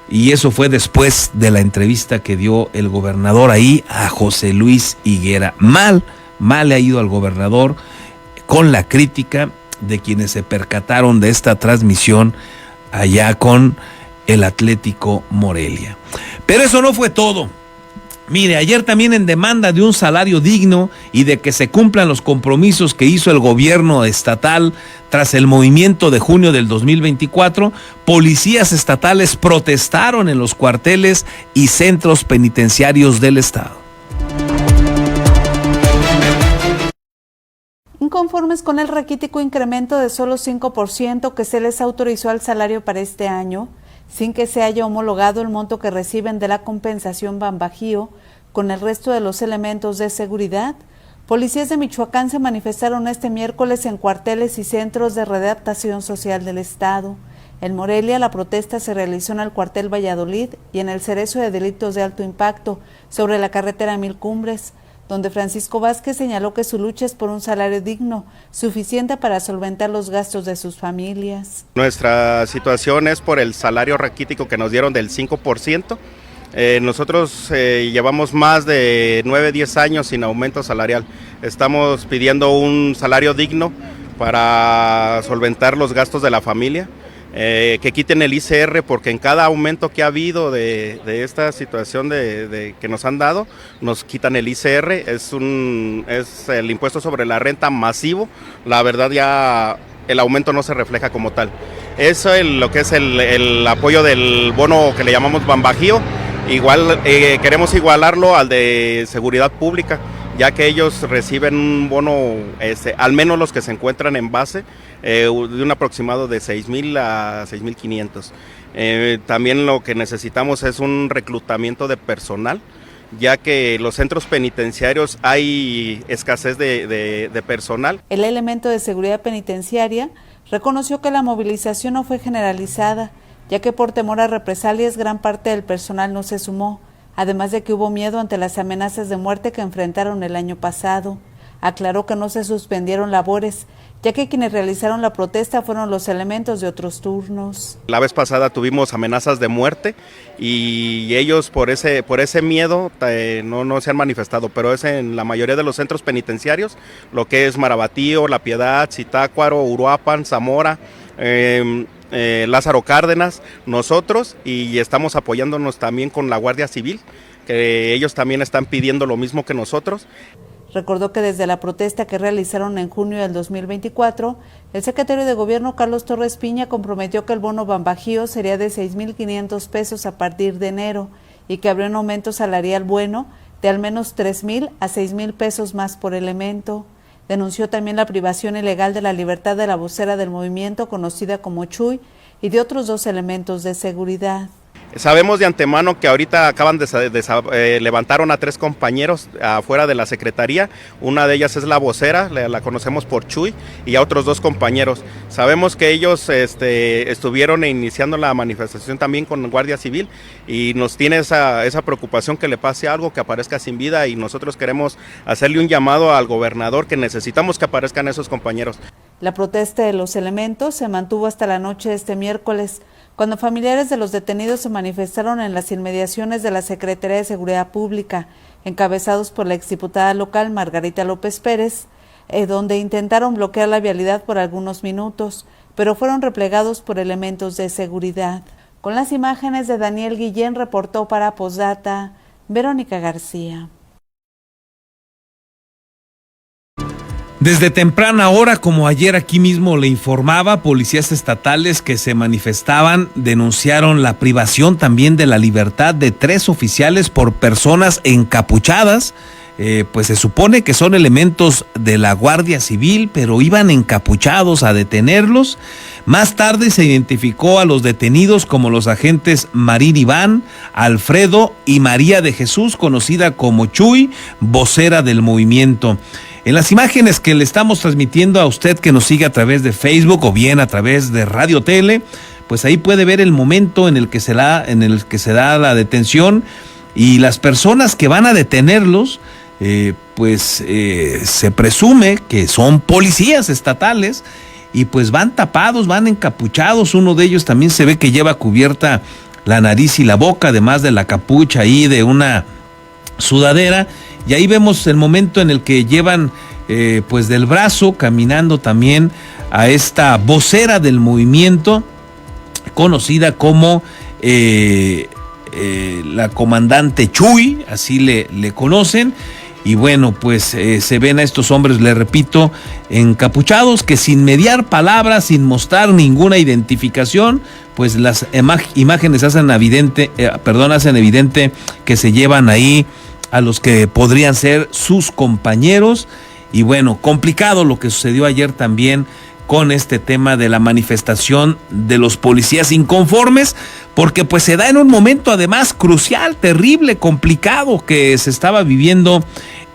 y eso fue después de la entrevista que dio el gobernador ahí a José Luis Higuera. Mal le ha ido al gobernador con la crítica de quienes se percataron de esta transmisión allá con el Atlético Morelia. Pero eso no fue todo. Mire, ayer también, en demanda de un salario digno y de que se cumplan los compromisos que hizo el gobierno estatal tras el movimiento de junio del 2024, policías estatales protestaron en los cuarteles y centros penitenciarios del estado. Inconformes con el raquítico incremento de solo 5% que se les autorizó al salario para este año, sin que se haya homologado el monto que reciben de la compensación Bambajío con el resto de los elementos de seguridad, policías de Michoacán se manifestaron este miércoles en cuarteles y centros de readaptación social del estado. En Morelia, la protesta se realizó en el cuartel Valladolid y en el Cerezo de Delitos de Alto Impacto sobre la carretera Mil Cumbres, donde Francisco Vázquez señaló que su lucha es por un salario digno, suficiente para solventar los gastos de sus familias. Nuestra situación es por el salario raquítico que nos dieron del 5%. Nosotros llevamos más de 9-10 años sin aumento salarial. Estamos pidiendo un salario digno para solventar los gastos de la familia. Que quiten el ICR, porque en cada aumento que ha habido de esta situación que nos han dado, nos quitan el ICR, es el impuesto sobre la renta masivo. La verdad, ya el aumento no se refleja como tal. Eso es lo que es el apoyo del bono que le llamamos Bambajío. Igual queremos igualarlo al de seguridad pública, ya que ellos reciben un bono, al menos los que se encuentran en base, de un aproximado de 6,000 a 6,500. También lo que necesitamos es un reclutamiento de personal ya que los centros penitenciarios hay escasez de personal. El elemento de seguridad penitenciaria reconoció que la movilización no fue generalizada, ya que por temor a represalias gran parte del personal no se sumó, además de que hubo miedo ante las amenazas de muerte que enfrentaron el año pasado. Aclaró que no se suspendieron labores, ya que quienes realizaron la protesta fueron los elementos de otros turnos. La vez pasada tuvimos amenazas de muerte y ellos por ese miedo no se han manifestado, pero es en la mayoría de los centros penitenciarios, lo que es Marabatío, La Piedad, Zitácuaro, Uruapan, Zamora, Lázaro Cárdenas, nosotros, y estamos apoyándonos también con la Guardia Civil, que ellos también están pidiendo lo mismo que nosotros. Recordó que desde la protesta que realizaron en junio del 2024, el secretario de Gobierno Carlos Torres Piña comprometió que el bono Bambajío sería de 6,500 pesos a partir de enero y que habría un aumento salarial bueno de al menos 3,000 a 6,000 pesos más por elemento. Denunció también la privación ilegal de la libertad de la vocera del movimiento, conocida como Chuy, y de otros 2 elementos de seguridad. Sabemos de antemano que ahorita acaban levantaron a 3 compañeros afuera de la secretaría. Una de ellas es la vocera, la conocemos por Chuy, y a otros 2 compañeros. Sabemos que ellos estuvieron iniciando la manifestación también con Guardia Civil y nos tiene esa preocupación que le pase algo, que aparezca sin vida, y nosotros queremos hacerle un llamado al gobernador que necesitamos que aparezcan esos compañeros. La protesta de los elementos se mantuvo hasta la noche de este miércoles, cuando familiares de los detenidos se manifestaron en las inmediaciones de la Secretaría de Seguridad Pública, encabezados por la exdiputada local Margarita López Pérez, donde intentaron bloquear la vialidad por algunos minutos, pero fueron replegados por elementos de seguridad. Con las imágenes de Daniel Guillén, reportó para Postdata Verónica García. Desde temprana hora, como ayer aquí mismo le informaba, policías estatales que se manifestaban denunciaron la privación también de la libertad de 3 oficiales por personas encapuchadas. Pues se supone que son elementos de la Guardia Civil, pero iban encapuchados a detenerlos. Más tarde se identificó a los detenidos como los agentes Marín Iván, Alfredo y María de Jesús, conocida como Chuy, vocera del movimiento. En las imágenes que le estamos transmitiendo a usted que nos sigue a través de Facebook o bien a través de Radio Tele, pues ahí puede ver el momento en el que se da la detención, y las personas que van a detenerlos, se presume que son policías estatales y pues van tapados, van encapuchados. Uno de ellos también se ve que lleva cubierta la nariz y la boca, además de la capucha ahí de una sudadera. Y ahí vemos el momento en el que llevan pues del brazo caminando también a esta vocera del movimiento, conocida como la comandante Chuy, así le conocen. Y bueno, pues se ven a estos hombres, le repito, encapuchados, que sin mediar palabras, sin mostrar ninguna identificación, pues las imágenes hacen evidente que se llevan ahí a los que podrían ser sus compañeros. Y bueno, complicado lo que sucedió ayer también con este tema de la manifestación de los policías inconformes, porque pues se da en un momento además crucial, terrible, complicado, que se estaba viviendo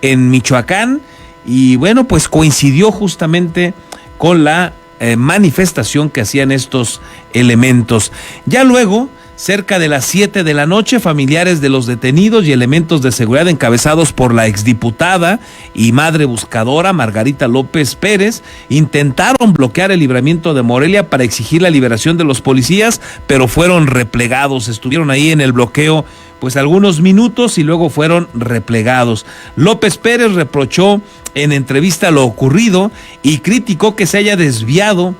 en Michoacán, y bueno, pues coincidió justamente con la manifestación que hacían estos elementos. Ya luego, cerca de las 7 de la noche, familiares de los detenidos y elementos de seguridad encabezados por la exdiputada y madre buscadora Margarita López Pérez intentaron bloquear el libramiento de Morelia para exigir la liberación de los policías, pero fueron replegados. Estuvieron ahí en el bloqueo pues algunos minutos y luego fueron replegados. López Pérez reprochó en entrevista lo ocurrido y criticó que se haya desviado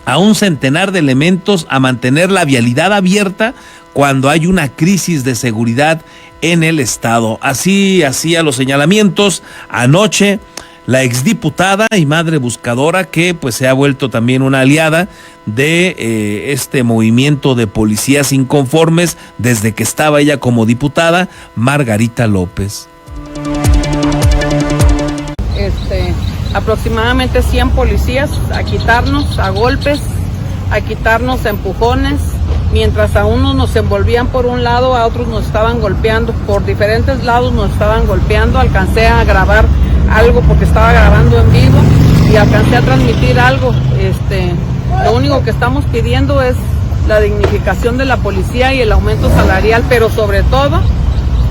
a un centenar de elementos a mantener la vialidad abierta cuando hay una crisis de seguridad en el estado. Así hacía los señalamientos anoche la exdiputada y madre buscadora, que pues se ha vuelto también una aliada de este movimiento de policías inconformes desde que estaba ella como diputada, Margarita López. Aproximadamente 100 policías a quitarnos a golpes, a quitarnos a empujones, mientras a unos nos envolvían por un lado, a otros nos estaban golpeando, por diferentes lados nos estaban golpeando. Alcancé a grabar algo porque estaba grabando en vivo y alcancé a transmitir algo. Lo único que estamos pidiendo es la dignificación de la policía y el aumento salarial, pero sobre todo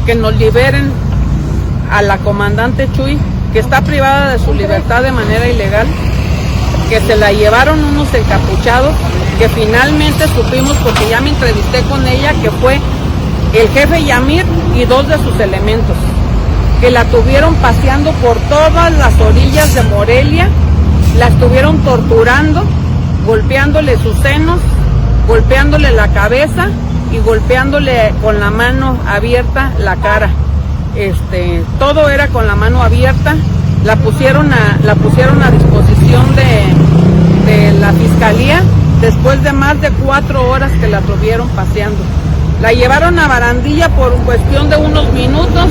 que nos liberen a la comandante Chuy, que está privada de su libertad de manera ilegal, que se la llevaron unos encapuchados, que finalmente supimos, porque ya me entrevisté con ella, que fue el jefe Yamir y 2 de sus elementos, que la tuvieron paseando por todas las orillas de Morelia, la estuvieron torturando, golpeándole sus senos, golpeándole la cabeza y golpeándole con la mano abierta la cara. Todo era con la mano abierta. La pusieron a disposición de la fiscalía después de más de 4 horas que la tuvieron paseando. La llevaron a barandilla por cuestión de unos minutos,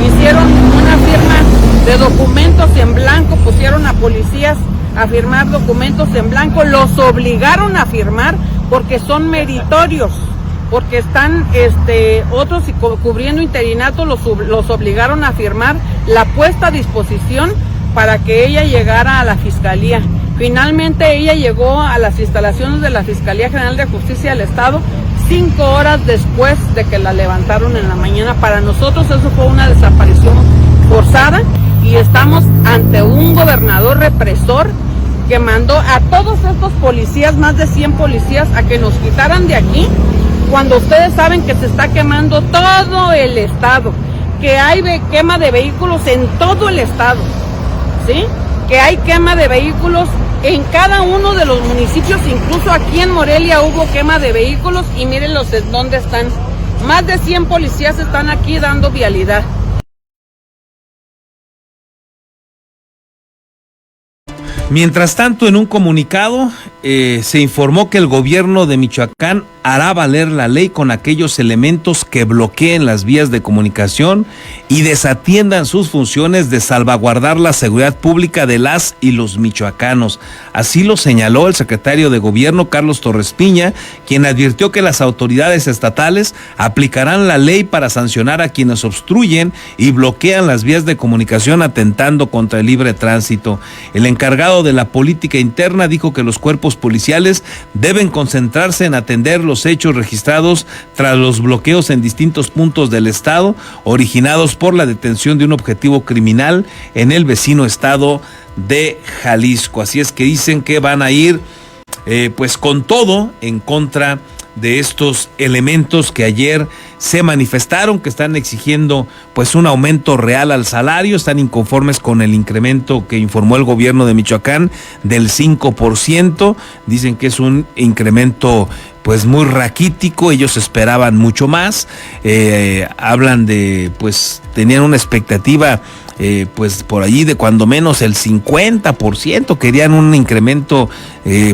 hicieron una firma de documentos en blanco, pusieron a policías a firmar documentos en blanco, los obligaron a firmar porque son meritorios, porque están otros cubriendo interinato, los obligaron a firmar la puesta a disposición para que ella llegara a la fiscalía. Finalmente ella llegó a las instalaciones de la Fiscalía General de Justicia del Estado 5 horas después de que la levantaron en la mañana. Para nosotros eso fue una desaparición forzada y estamos ante un gobernador represor que mandó a todos estos policías, más de 100 policías, a que nos quitaran de aquí, cuando ustedes saben que se está quemando todo el estado, que hay quema de vehículos en todo el estado, ¿sí? Que hay quema de vehículos en cada uno de los municipios, incluso aquí en Morelia hubo quema de vehículos y mírenlos en dónde están. Más de 100 policías están aquí dando vialidad. Mientras tanto, en un comunicado se informó que el gobierno de Michoacán hará valer la ley con aquellos elementos que bloqueen las vías de comunicación y desatiendan sus funciones de salvaguardar la seguridad pública de las y los michoacanos. Así lo señaló el secretario de Gobierno, Carlos Torres Piña, quien advirtió que las autoridades estatales aplicarán la ley para sancionar a quienes obstruyen y bloquean las vías de comunicación atentando contra el libre tránsito. El encargado de la política interna dijo que los cuerpos policiales deben concentrarse en atender los hechos registrados tras los bloqueos en distintos puntos del estado, originados por la detención de un objetivo criminal en el vecino estado de Jalisco. Así es que dicen que van a ir pues con todo en contra de estos elementos que ayer se manifestaron, que están exigiendo pues un aumento real al salario, están inconformes con el incremento que informó el gobierno de Michoacán del 5%, dicen que es un incremento pues muy raquítico, ellos esperaban mucho más, hablan de pues tenían una expectativa pues por allí de cuando menos el 50%, querían un incremento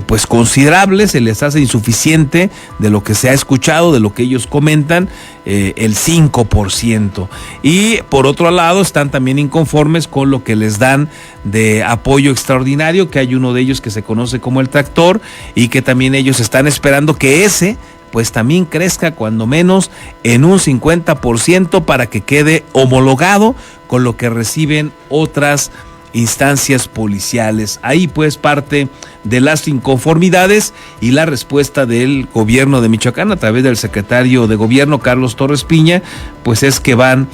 pues considerable, se les hace insuficiente de lo que se ha escuchado, de lo que ellos comentan, el 5%. Y por otro lado están también inconformes con lo que les dan de apoyo extraordinario, que hay uno de ellos que se conoce como el tractor y que también ellos están esperando que ese pues también crezca cuando menos en un 50% para que quede homologado con lo que reciben otras instancias policiales. Ahí pues parte de las inconformidades y la respuesta del gobierno de Michoacán a través del secretario de Gobierno, Carlos Torres Piña, pues es que van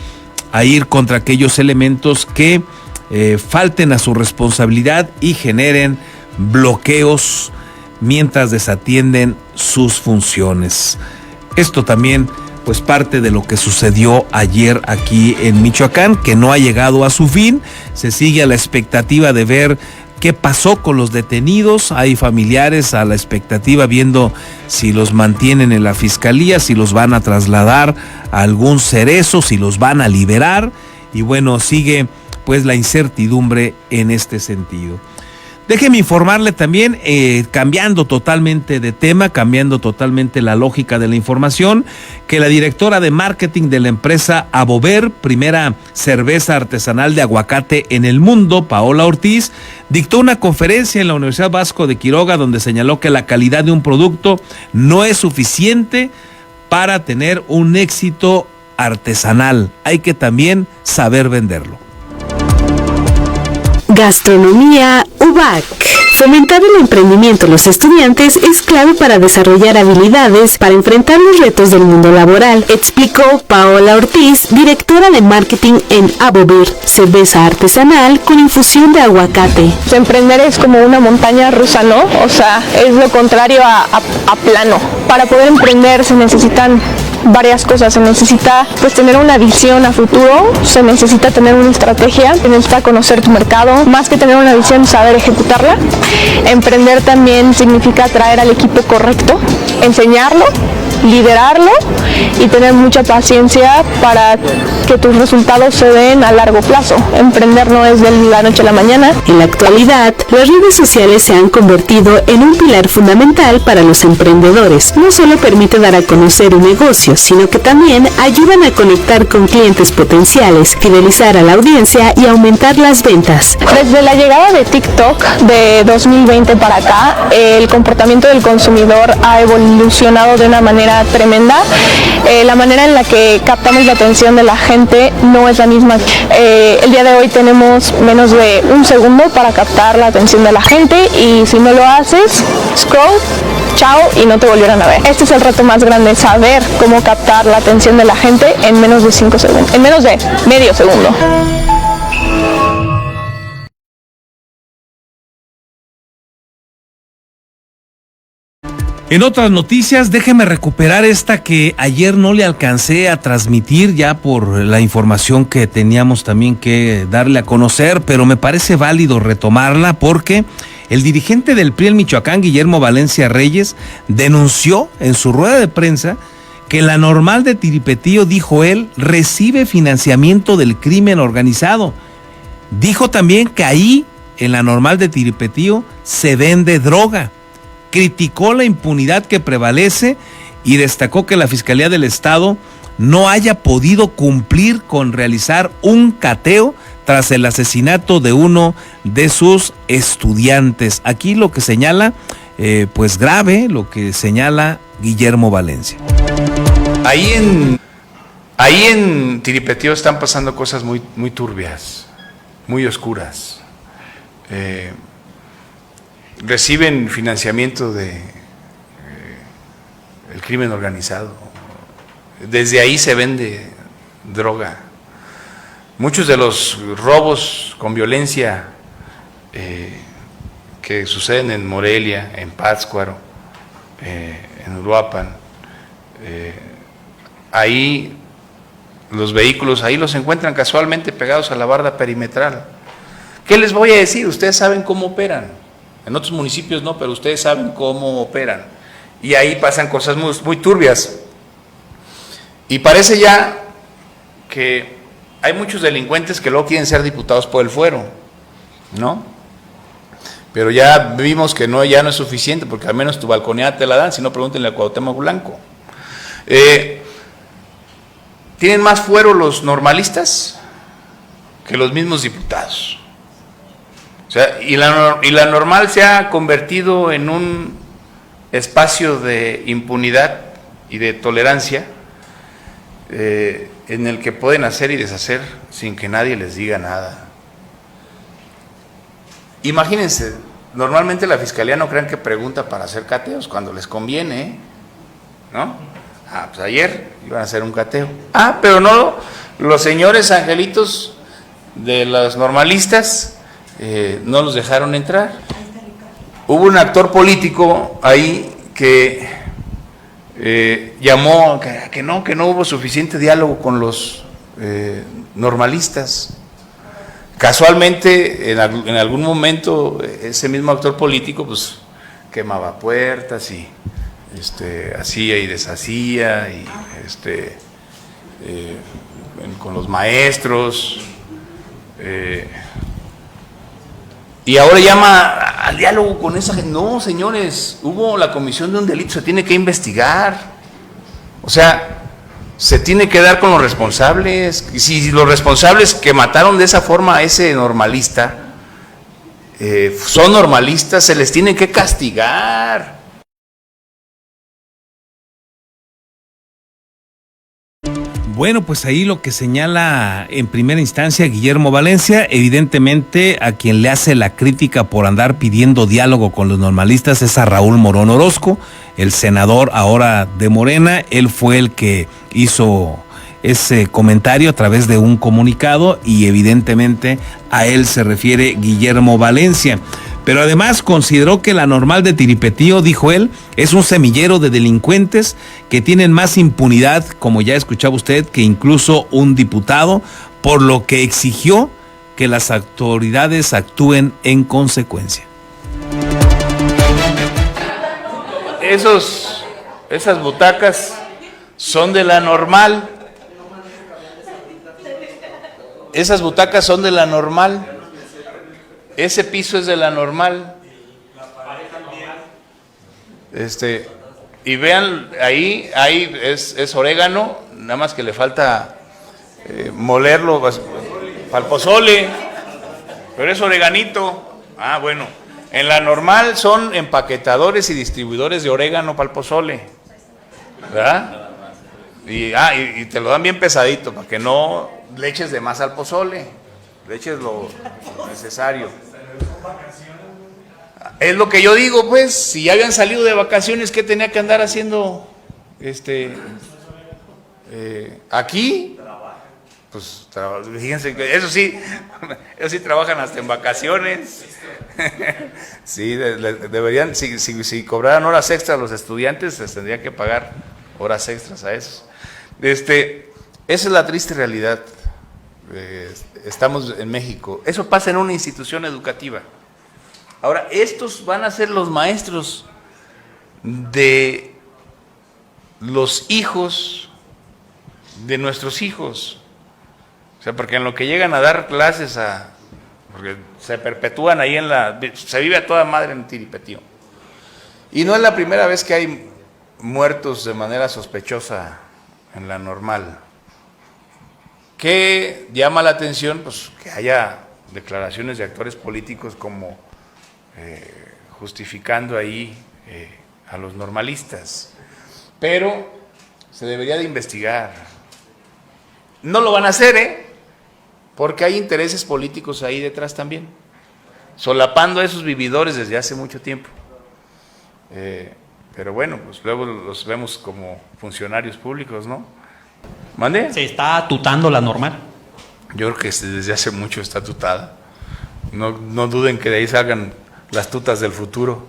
a ir contra aquellos elementos que falten a su responsabilidad y generen bloqueos mientras desatienden sus funciones. Esto también pues parte de lo que sucedió ayer aquí en Michoacán, que no ha llegado a su fin. Se sigue a la expectativa de ver qué pasó con los detenidos. Hay familiares a la expectativa viendo si los mantienen en la fiscalía, si los van a trasladar a algún cerezo, si los van a liberar. Y bueno, sigue pues la incertidumbre en este sentido. Déjeme informarle también, cambiando totalmente de tema, cambiando totalmente la lógica de la información, que la directora de marketing de la empresa Abober, primera cerveza artesanal de aguacate en el mundo, Paola Ortiz, dictó una conferencia en la Universidad Vasco de Quiroga donde señaló que la calidad de un producto no es suficiente para tener un éxito artesanal. Hay que también saber venderlo. Gastronomía UBAC. Fomentar el emprendimiento en los estudiantes es clave para desarrollar habilidades para enfrentar los retos del mundo laboral, explicó Paola Ortiz, directora de marketing en Abober, cerveza artesanal con infusión de aguacate. Emprender es como una montaña rusa, ¿no? O sea, es lo contrario a plano. Para poder emprender se necesitan varias cosas, se necesita pues tener una visión a futuro, se necesita tener una estrategia, se necesita conocer tu mercado, más que tener una visión, saber ejecutarla. Emprender también significa traer al equipo correcto, enseñarlo, liderarlo y tener mucha paciencia para que tus resultados se den a largo plazo. Emprender no es de la noche a la mañana. En la actualidad, las redes sociales se han convertido en un pilar fundamental para los emprendedores. No solo permite dar a conocer un negocio, sino que también ayudan a conectar con clientes potenciales, fidelizar a la audiencia y aumentar las ventas. Desde la llegada de TikTok de 2020 para acá, el comportamiento del consumidor ha evolucionado de una manera tremenda. La manera en la que captamos la atención de la gente no es la misma. El día de hoy tenemos menos de un segundo para captar la atención de la gente y si no lo haces, scroll, chao y no te volvieron a ver. Este es el reto más grande, saber cómo captar la atención de la gente en menos de 5 segundos, en menos de medio segundo. En otras noticias, déjeme recuperar esta que ayer no le alcancé a transmitir ya por la información que teníamos también que darle a conocer, pero me parece válido retomarla porque el dirigente del PRI en Michoacán, Guillermo Valencia Reyes, denunció en su rueda de prensa que la Normal de Tiripetío, dijo él, recibe financiamiento del crimen organizado. Dijo también que ahí, en la Normal de Tiripetío, se vende droga. Criticó la impunidad que prevalece y destacó que la Fiscalía del Estado no haya podido cumplir con realizar un cateo tras el asesinato de uno de sus estudiantes. Aquí lo que señala, pues grave, lo que señala Guillermo Valencia. Ahí en Tiripetío están pasando cosas muy turbias, muy oscuras. Reciben financiamiento de el crimen organizado. Desde ahí se vende droga. Muchos de los robos con violencia que suceden en Morelia, en Pátzcuaro, en Uruapan, ahí los vehículos, ahí los encuentran casualmente pegados a la barda perimetral. ¿Qué les voy a decir? Ustedes saben cómo operan. En otros municipios no, pero ustedes saben cómo operan. Y ahí pasan cosas muy turbias. Y parece ya que hay muchos delincuentes que luego quieren ser diputados por el fuero, ¿no? Pero ya vimos que ya no es suficiente, porque al menos tu balconeada te la dan, si no pregúntenle a Cuauhtémoc Blanco. Tienen más fuero los normalistas que los mismos diputados. O sea, y la Normal se ha convertido en un espacio de impunidad y de tolerancia en el que pueden hacer y deshacer sin que nadie les diga nada. Imagínense, normalmente la Fiscalía no crean que pregunta para hacer cateos cuando les conviene, ¿no? Pues ayer iban a hacer un cateo. Pero no, los señores angelitos de los normalistas no los dejaron entrar. Hubo un actor político ahí que llamó que no hubo suficiente diálogo con los normalistas. Casualmente, en algún momento, ese mismo actor político pues quemaba puertas y hacía y deshacía y con los maestros. Y ahora llama al diálogo con esa gente. No, señores, hubo la comisión de un delito, se tiene que investigar. O sea, se tiene que dar con los responsables. Y si los responsables que mataron de esa forma a ese normalista son normalistas, se les tiene que castigar. Bueno, pues ahí lo que señala en primera instancia Guillermo Valencia, evidentemente a quien le hace la crítica por andar pidiendo diálogo con los normalistas es a Raúl Morón Orozco, el senador ahora de Morena. Él fue el que hizo ese comentario a través de un comunicado y evidentemente a él se refiere Guillermo Valencia. Pero además consideró que la Normal de Tiripetío, dijo él, es un semillero de delincuentes que tienen más impunidad, como ya escuchaba usted, que incluso un diputado, por lo que exigió que las autoridades actúen en consecuencia. Esas butacas son de la Normal. Esas butacas son de la Normal. Ese piso es de la Normal. Y vean, ahí es orégano, nada más que le falta molerlo para el pozole, pero es oreganito. Ah, bueno. En la Normal son empaquetadores y distribuidores de orégano para el pozole, ¿verdad? Y te lo dan bien pesadito para que no le eches de más al pozole, le eches lo necesario. Es lo que yo digo, pues, si ya habían salido de vacaciones, ¿qué tenía que andar haciendo aquí? Pues fíjense que eso sí trabajan hasta en vacaciones. Sí, deberían, si cobraran horas extras los estudiantes, les tendría que pagar horas extras a esos. Esa es la triste realidad. Estamos en México. Eso pasa en una institución educativa. Ahora, estos van a ser los maestros de los hijos de nuestros hijos. O sea, porque en lo que llegan a dar clases porque se perpetúan ahí se vive a toda madre en Tiripetío. Y no es la primera vez que hay muertos de manera sospechosa en la Normal. ¿Qué llama la atención? Pues que haya declaraciones de actores políticos como justificando ahí a los normalistas. Pero se debería de investigar. No lo van a hacer, porque hay intereses políticos ahí detrás también, solapando a esos vividores desde hace mucho tiempo. Pero bueno, pues luego los vemos como funcionarios públicos, ¿no? ¿Mande? ¿Se está tutando la Normal? Yo creo que desde hace mucho está tutada. No duden que de ahí salgan las tutas del futuro.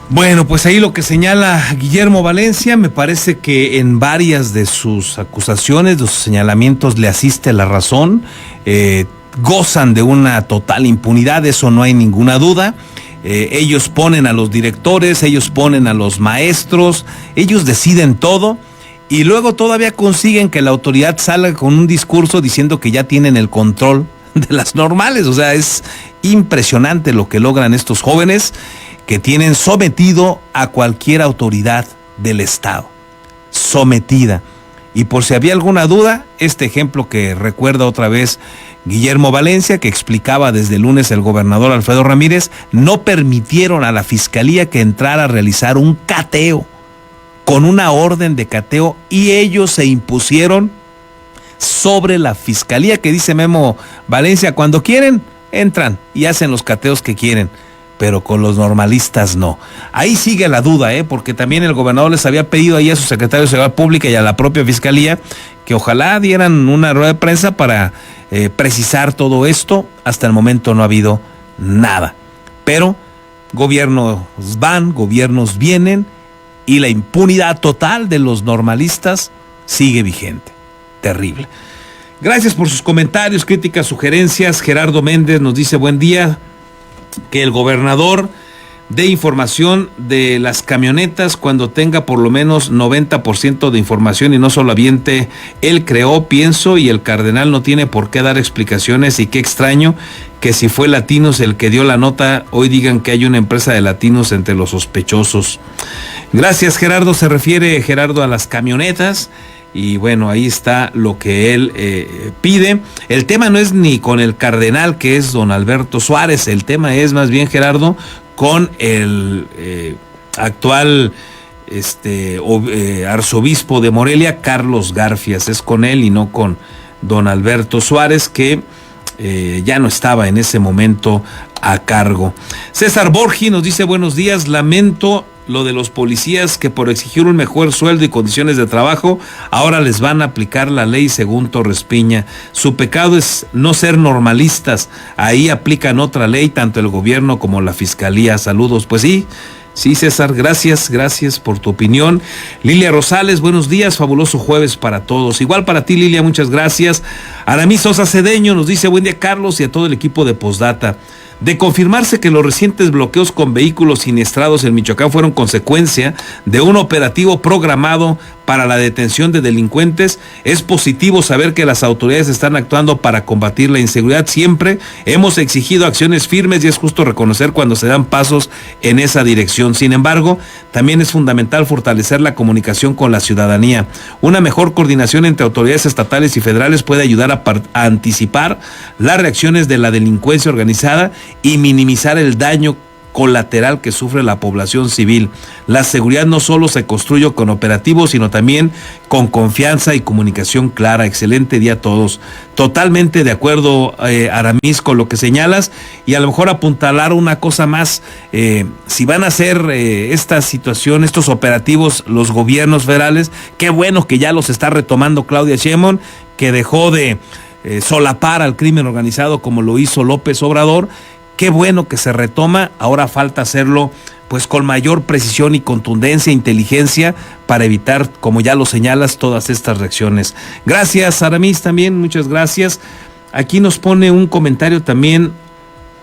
Bueno, pues ahí lo que señala Guillermo Valencia, me parece que en varias de sus acusaciones, de sus señalamientos le asiste la razón, gozan de una total impunidad, eso no hay ninguna duda. Ellos ponen a los directores, ellos ponen a los maestros, ellos deciden todo y luego todavía consiguen que la autoridad salga con un discurso diciendo que ya tienen el control de las normales. O sea, es impresionante lo que logran estos jóvenes que tienen sometido a cualquier autoridad del Estado. Sometida. Y por si había alguna duda, este ejemplo que recuerda otra vez Guillermo Valencia, que explicaba desde el lunes el gobernador Alfredo Ramírez, no permitieron a la fiscalía que entrara a realizar un cateo, con una orden de cateo, y ellos se impusieron sobre la fiscalía, que dice Memo Valencia, cuando quieren, entran y hacen los cateos que quieren, pero con los normalistas no. Ahí sigue la duda, porque también el gobernador les había pedido ahí a su secretario de Seguridad Pública y a la propia fiscalía que ojalá dieran una rueda de prensa para precisar todo esto. Hasta el momento no ha habido nada. Pero gobiernos van, gobiernos vienen y la impunidad total de los normalistas sigue vigente. Terrible. Gracias por sus comentarios, críticas, sugerencias. Gerardo Méndez nos dice buen día, que el gobernador dé información de las camionetas cuando tenga por lo menos 90% de información y no solo aviente él creó, pienso, y el cardenal no tiene por qué dar explicaciones. Y qué extraño que si fue Latinos el que dio la nota, hoy digan que hay una empresa de Latinos entre los sospechosos. Gracias, Gerardo. Se refiere, Gerardo, a las camionetas. Y bueno, ahí está lo que él pide. El tema no es ni con el cardenal, que es don Alberto Suárez. El tema es más bien, Gerardo, con el actual arzobispo de Morelia, Carlos Garfias. Es con él y no con don Alberto Suárez, que ya no estaba en ese momento a cargo. César Borgi nos dice: buenos días, lamento lo de los policías que por exigir un mejor sueldo y condiciones de trabajo ahora les van a aplicar la ley según Torres Piña. Su pecado es no ser normalistas, ahí aplican otra ley tanto el gobierno como la fiscalía. Saludos. Pues sí, César, gracias por tu opinión. Lilia Rosales, buenos días, fabuloso jueves para todos. Igual para ti, Lilia, muchas gracias. Aramis Sosa Cedeño nos dice: buen día, Carlos, y a todo el equipo de Postdata. De confirmarse que los recientes bloqueos con vehículos siniestrados en Michoacán fueron consecuencia de un operativo programado para la detención de delincuentes, es positivo saber que las autoridades están actuando para combatir la inseguridad. Siempre hemos exigido acciones firmes y es justo reconocer cuando se dan pasos en esa dirección. Sin embargo, también es fundamental fortalecer la comunicación con la ciudadanía. Una mejor coordinación entre autoridades estatales y federales puede ayudar a anticipar las reacciones de la delincuencia organizada y minimizar el daño colateral que sufre la población civil. La seguridad no solo se construye con operativos, sino también con confianza y comunicación clara. Excelente día a todos. Totalmente de acuerdo, Aramis, con lo que señalas, y a lo mejor apuntalar una cosa más. Si van a hacer esta situación, estos operativos, los gobiernos federales, qué bueno que ya los está retomando Claudia Sheinbaum, que dejó de solapar al crimen organizado como lo hizo López Obrador. Qué bueno que se retoma, ahora falta hacerlo pues con mayor precisión y contundencia, inteligencia, para evitar, como ya lo señalas, todas estas reacciones. Gracias, Aramis, también, muchas gracias. Aquí nos pone un comentario también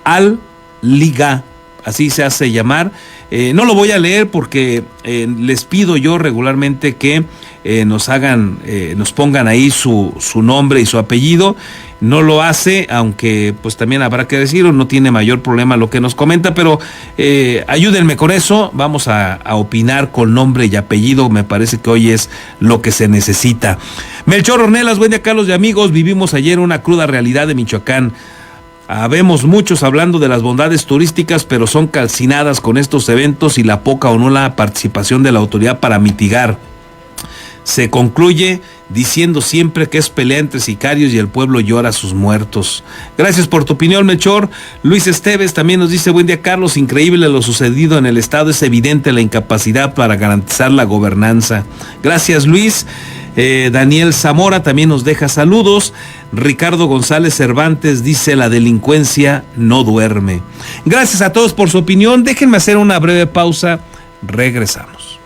Al Liga, así se hace llamar. No lo voy a leer porque les pido yo regularmente que nos pongan ahí su nombre y su apellido. No lo hace, aunque pues también habrá que decirlo, no tiene mayor problema lo que nos comenta, pero ayúdenme con eso. Vamos a opinar con nombre y apellido, me parece que hoy es lo que se necesita. Melchor Ornelas, buen día, Carlos y amigos. Vivimos ayer una cruda realidad de Michoacán. Habemos muchos hablando de las bondades turísticas, pero son calcinadas con estos eventos y la poca o nula participación de la autoridad para mitigar. Se concluye diciendo siempre que es pelea entre sicarios y el pueblo llora a sus muertos. Gracias por tu opinión, Melchor. Luis Esteves también nos dice: buen día, Carlos, increíble lo sucedido en el estado, es evidente la incapacidad para garantizar la gobernanza. Gracias, Luis. Daniel Zamora también nos deja saludos. Ricardo González Cervantes dice: la delincuencia no duerme. Gracias a todos por su opinión. Déjenme hacer una breve pausa. Regresamos.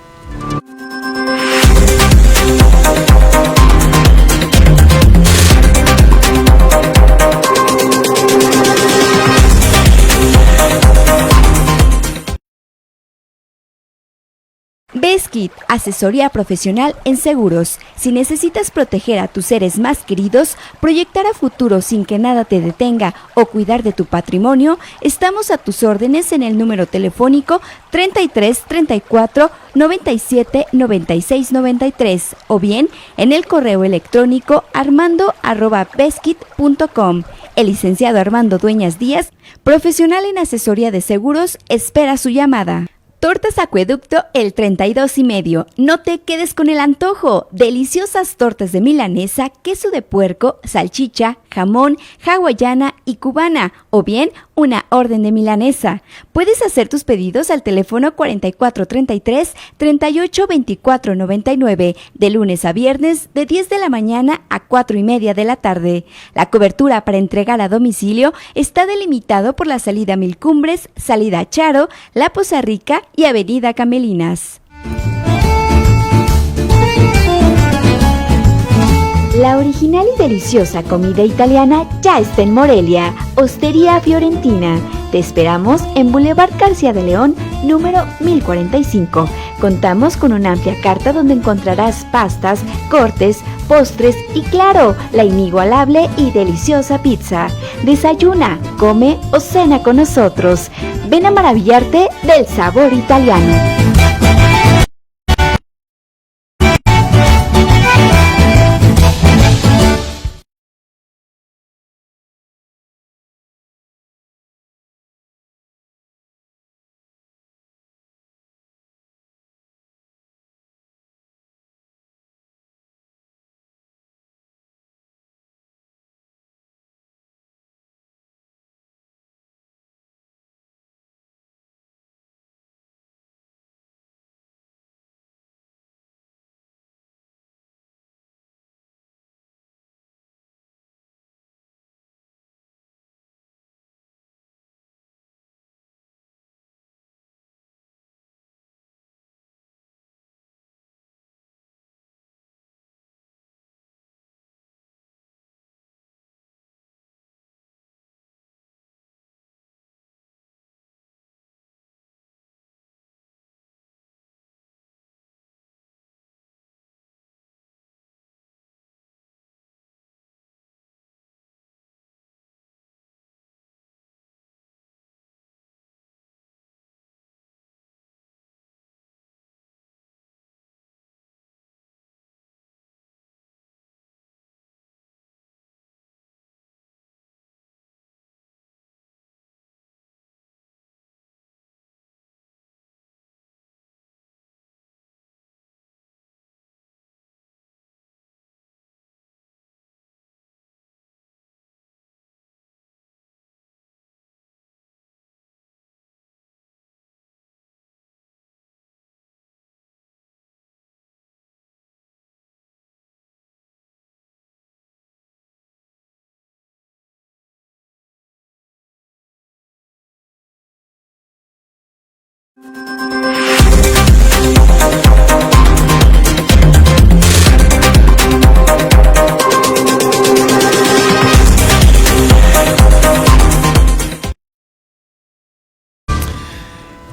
Beskid, asesoría profesional en seguros. Si necesitas proteger a tus seres más queridos, proyectar a futuro sin que nada te detenga o cuidar de tu patrimonio, estamos a tus órdenes en el número telefónico 33 34 97 96 93 o bien en el correo electrónico armando@beskid.com. El licenciado Armando Dueñas Díaz, profesional en asesoría de seguros, espera su llamada. Tortas Acueducto el 32,5. No te quedes con el antojo. Deliciosas tortas de milanesa, queso de puerco, salchicha, jamón, hawaiana y cubana, o bien una orden de milanesa. Puedes hacer tus pedidos al teléfono 4433 382499 de lunes a viernes de 10 de la mañana a 4:30 de la tarde. La cobertura para entregar a domicilio está delimitado por la salida Mil Cumbres, salida Charo, La Poza Rica y Avenida Camelinas. La original y deliciosa comida italiana ya está en Morelia. Ostería Fiorentina. Te esperamos en Boulevard García de León, número 1045. Contamos con una amplia carta donde encontrarás pastas, cortes, postres y claro, la inigualable y deliciosa pizza. Desayuna, come o cena con nosotros. Ven a maravillarte del sabor italiano.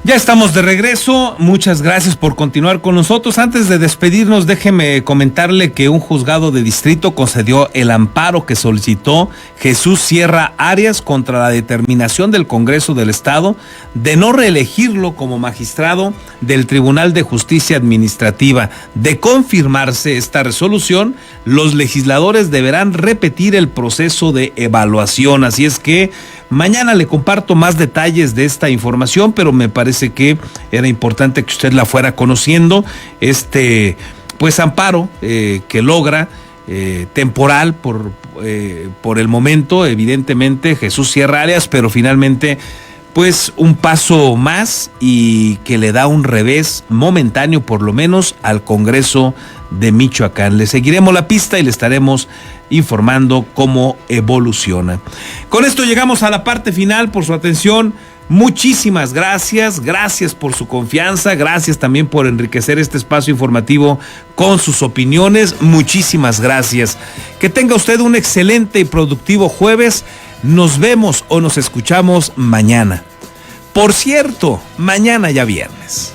Ya estamos de regreso, muchas gracias por continuar con nosotros. Antes de despedirnos, déjeme comentarle que un juzgado de distrito concedió el amparo que solicitó Jesús Sierra Arias contra la determinación del Congreso del Estado de no reelegirlo como magistrado del Tribunal de Justicia Administrativa. De confirmarse esta resolución, los legisladores deberán repetir el proceso de evaluación. Así es que mañana le comparto más detalles de esta información, pero me parece que era importante que usted la fuera conociendo. Pues amparo que logra temporal por el momento, evidentemente, Jesús Sierra Arias, pero finalmente pues un paso más y que le da un revés momentáneo, por lo menos, al Congreso de Michoacán. Le seguiremos la pista y le estaremos informando cómo evoluciona. Con esto llegamos a la parte final. Por su atención, muchísimas gracias, gracias por su confianza, gracias también por enriquecer este espacio informativo con sus opiniones, muchísimas gracias. Que tenga usted un excelente y productivo jueves. Nos vemos o nos escuchamos mañana. Por cierto, mañana ya viernes.